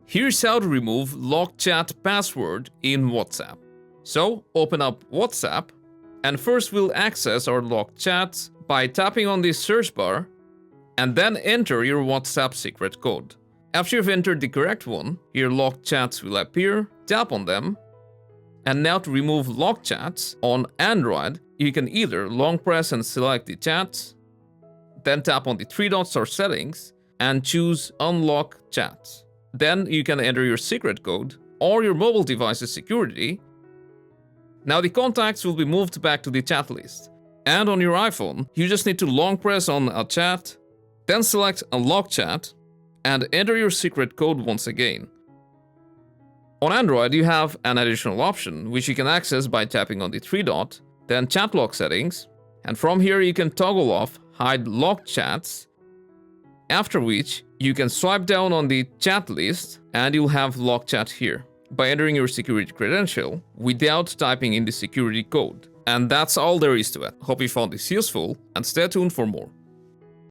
Here's how to remove locked chat password in WhatsApp. So open up WhatsApp, and first we'll access our locked chats by tapping on the search bar and then enter your WhatsApp secret code. After you've entered the correct one, your locked chats will appear, tap on them, and now to remove locked chats on Android, you can either long press and select the chats, then tap on the three dots or settings and choose unlock chats. Then you can enter your secret code or your mobile device's security. Now the contacts will be moved back to the chat list. And on your iPhone, you just need to long press on a chat, then select unlock chat and enter your secret code once again. On Android, you have an additional option which you can access by tapping on the three dot, then chat lock settings, and from here you can toggle off hide locked chats, after which you can swipe down on the chat list and you'll have locked chat here by entering your security credential without typing in the security code. And that's all there is to it. Hope you found this useful and stay tuned for more.